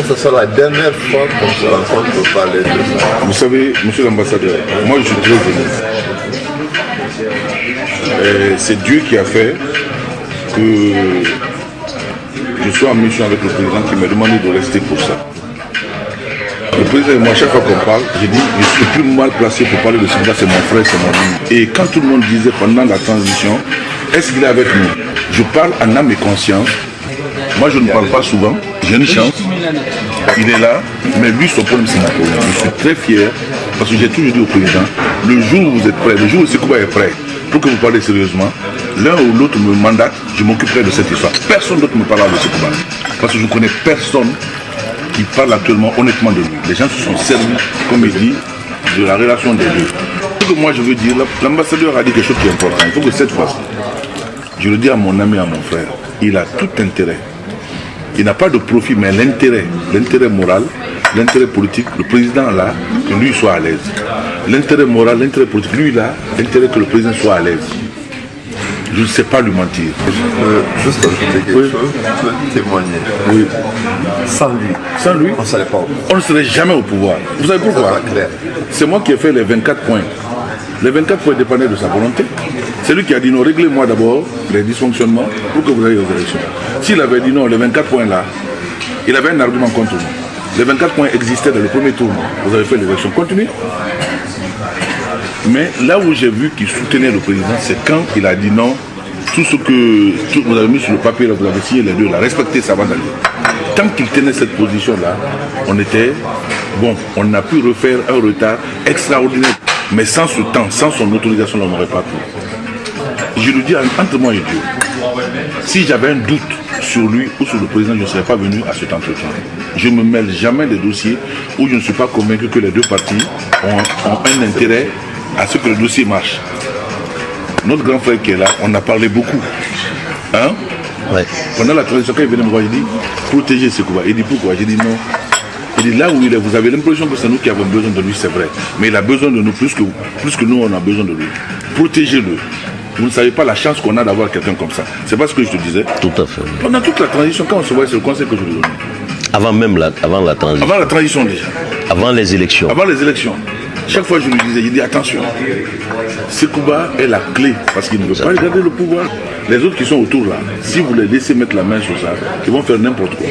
que ce soit la dernière fois qu'on se rencontre pour parler de ça. Vous savez, monsieur l'ambassadeur, moi je suis très ému. C'est Dieu qui a fait que je sois en mission avec le président qui m'a demandé de rester pour ça. Le président et moi, chaque fois qu'on parle, j'ai dit, je suis plus mal placé pour parler de Sénégal, c'est mon frère, c'est mon ami. Et quand tout le monde disait pendant la transition, est-ce qu'il est avec nous? Je parle en âme et conscience. Moi, je ne parle pas souvent, j'ai une chance. Il est là, mais lui, son problème, c'est mon problème. Je suis très fier, parce que j'ai toujours dit au président, le jour où vous êtes prêt, le jour où Sekouba est prêt, pour que vous parlez sérieusement, l'un ou l'autre me mandate, je m'occuperai de cette histoire. Personne d'autre ne me parlera de Sekouba. Parce que je ne connais personne qui parle actuellement honnêtement de lui. Les gens se sont servis, comme il dit, de la relation des deux. Ce que moi je veux dire, l'ambassadeur a dit quelque chose qui est important. Il faut que cette fois-ci, je le dis à mon ami, à mon frère, il a tout intérêt. Il n'a pas de profit, mais l'intérêt moral, l'intérêt politique, le président là, que lui soit à l'aise. L'intérêt moral, l'intérêt politique, lui là, l'intérêt que le président soit à l'aise. Je ne sais pas lui mentir. Je peux juste ajouter quelque chose, je peux témoigner. Oui. Sans lui, on ne serait pas au pouvoir. On ne serait jamais au pouvoir. Vous savez pourquoi? C'est moi qui ai fait les 24 points. Les 24 points dépendaient de sa volonté. C'est lui qui a dit non, réglez-moi d'abord les dysfonctionnements pour que vous ayez aux élections. S'il avait dit non, les 24 points là, il avait un argument contre nous. Les 24 points existaient dans le premier tour. Vous avez fait l'élection. Continuez. Mais là où j'ai vu qu'il soutenait le président, c'est quand il a dit non, tout ce que vous avez mis sur le papier, là, vous avez signé les deux, là, respectez ça va d'aller. Tant qu'il tenait cette position-là, on était, bon, on a pu refaire un retard extraordinaire. Mais sans ce temps, sans son autorisation, on n'aurait pas pu. Je le dis entre moi et Dieu. Si j'avais un doute sur lui ou sur le président, je ne serais pas venu à cet entretien. Je ne me mêle jamais des dossiers où je ne suis pas convaincu que les deux parties ont un intérêt à ce que le dossier marche. Notre grand frère qui est là, on a parlé beaucoup. Hein? Ouais. Pendant la transition, quand il venait me voir, il dit protéger Sekouba. Il dit pourquoi? J'ai dit non. Il dit là où il est, vous avez l'impression que c'est nous qui avons besoin de lui, c'est vrai. Mais il a besoin de nous plus que nous, on a besoin de lui. Protégez-le. Vous ne savez pas la chance qu'on a d'avoir quelqu'un comme ça. C'est pas ce que je te disais. Tout à fait. Pendant toute la transition, quand on se voit, c'est le conseil que je lui donnais. Avant la transition. Avant la transition déjà. Avant les élections. Avant les élections. Chaque fois je lui disais, il dit attention, Sekouba est la clé parce qu'il ne veut pas garder le pouvoir. Les autres qui sont autour là, si vous les laissez mettre la main sur ça, ils vont faire n'importe quoi.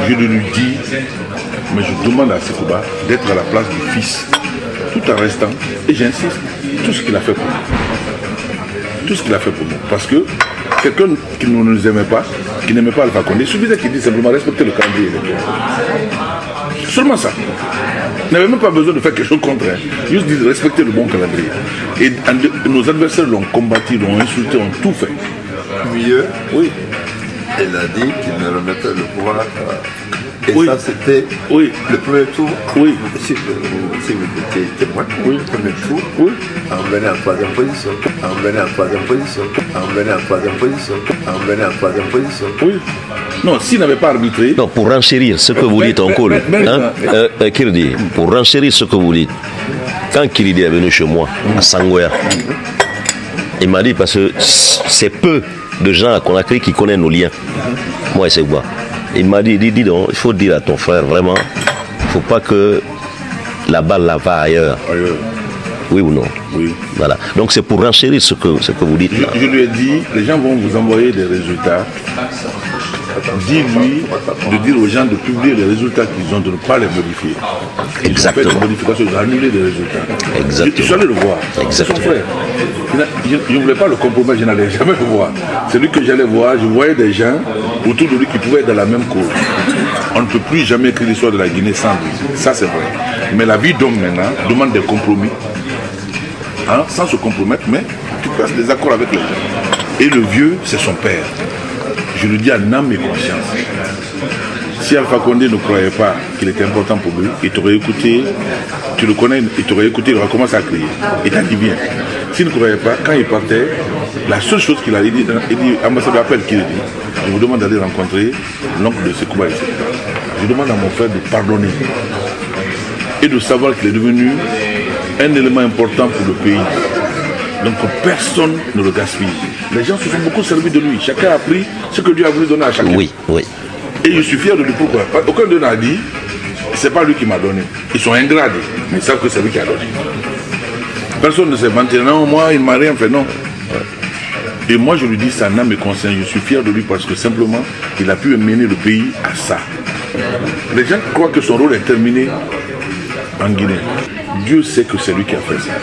Je lui dis, mais je demande à Sekouba d'être à la place du fils, tout en restant, et j'insiste, tout ce qu'il a fait pour nous. Tout ce qu'il a fait pour nous. Parce que quelqu'un qui ne nous aimait pas, qui n'aimait pas Alpha Condé, il suffisait qu'il dise simplement respecter le calendrier électoral. Seulement ça. Il n'avait même pas besoin de faire quelque chose contre elle. Juste dire respecter le bon calendrier. Et nos adversaires l'ont combattu, l'ont insulté, ont tout fait. Mieux, oui. Elle a dit qu'il me remettait le pouvoir. Et oui. Ça, c'était oui. Le premier tour. Oui. Si vous étiez témoin, oui. Le premier tour, oui. On venait en troisième position. On venait en troisième position. On venait en troisième position. On venait en troisième position. Oui. Non, s'il n'avait pas arbitré... Non, pour renchérir ce que vous dites en col, Kirdi, pour renchérir ce que vous dites, quand Kirdi est venu chez moi, à Sangoya, il m'a dit, parce que c'est peu de gens à Conakry qui connaissent nos liens, moi et Sekouba. Il m'a dit, dis donc, il faut dire à ton frère, vraiment, il ne faut pas que la balle là va ailleurs. Oui ou non? Oui. Voilà. Donc c'est pour renchérir ce que vous dites là. Je lui ai dit, les gens vont vous envoyer des résultats. Dis-lui de dire aux gens de publier les résultats qu'ils ont, de ne pas les modifier. Exactement. Ils ont fait des modifications, ils ont annulé des résultats. Exactement. Je suis allé le voir. C'est son frère. Je ne voulais pas le compromettre, je n'allais jamais le voir. C'est lui que j'allais voir, je voyais des gens autour de lui qui pouvaient être dans la même cause. On ne peut plus jamais écrire l'histoire de la Guinée sans lui. Ça c'est vrai. Mais la vie d'homme maintenant demande des compromis. Hein, sans se compromettre, mais tu passes des accords avec les gens. Et le vieux, c'est son père. Je le dis en âme et conscience. Si Alpha Condé ne croyait pas qu'il était important pour lui, il t'aurait écouté, tu le connais, il t'aurait écouté, il aurait commencé à crier. Il t'a dit bien. S'il ne croyait pas, quand il partait, la seule chose qu'il a dit, il dit, ambassadeur, appelle qui dit, je vous demande d'aller rencontrer l'oncle de Sekouba, etc. Je demande à mon frère de pardonner et de savoir qu'il est devenu un élément important pour le pays. Donc personne ne le gaspille. Les gens se sont beaucoup servis de lui. Chacun a pris ce que Dieu a voulu donner à chacun. Oui, oui. Et je suis fier de lui. Pourquoi? Aucun d'eux n'a dit, c'est pas lui qui m'a donné. Ils sont ingrats, mais ils savent que c'est lui qui a donné. Personne ne s'est menti. Non, moi, il ne m'a rien fait, non. Et moi, je lui dis, ça n'a me concerne. Je suis fier de lui parce que simplement, il a pu mener le pays à ça. Les gens croient que son rôle est terminé en Guinée. Dieu sait que c'est lui qui a fait ça.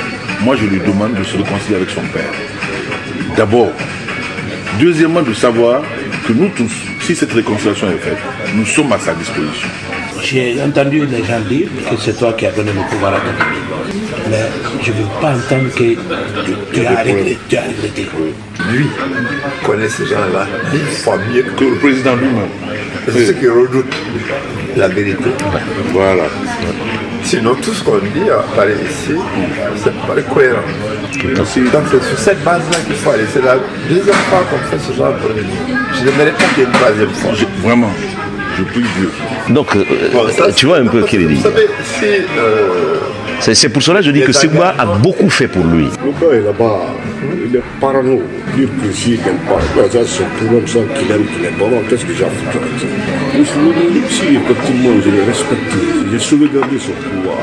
Moi, je lui demande de se réconcilier avec son père. D'abord. Deuxièmement, de savoir que nous tous, si cette réconciliation est faite, nous sommes à sa disposition. J'ai entendu les gens dire que c'est toi qui as donné le pouvoir à ton ami. Mais je ne veux pas entendre que tu as regretté. Lui connaît ces gens-là une fois mieux Que le président lui-même. C'est ce qui redoute la vérité. Voilà. Sinon, tout ce qu'on dit à Paris ici, c'est pas cohérent. Donc c'est sur cette base-là qu'il faut aller. C'est la deuxième fois qu'on fait ce genre de problème. Je n'aimerais pas qu'il y ait une troisième fois. Vraiment, je prie Dieu. Donc, tu vois un peu qu'il dit. Vous savez, si... C'est pour cela que je dis que Ségouba a beaucoup fait pour lui. Le gars est là-bas, il est parano. Dire que s'il n'aime pas, c'est tout le monde ça qu'il aime, qu'il n'aime pas. Qu'est-ce que j'ai foutu avec ça? Si effectivement je l'ai respecté, j'ai sauvegardé son pouvoir,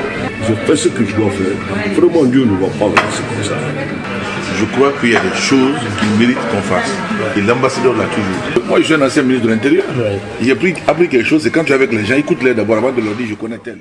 je fais ce que je dois faire, vraiment Dieu ne va pas me laisser comme ça. Je crois qu'il y a des choses qu'il mérite qu'on fasse. Et l'ambassadeur l'a toujours. Moi, je suis un ancien ministre de l'Intérieur. J'ai appris quelque chose, c'est quand tu es avec les gens, écoute-les d'abord avant de leur dire je connais tel.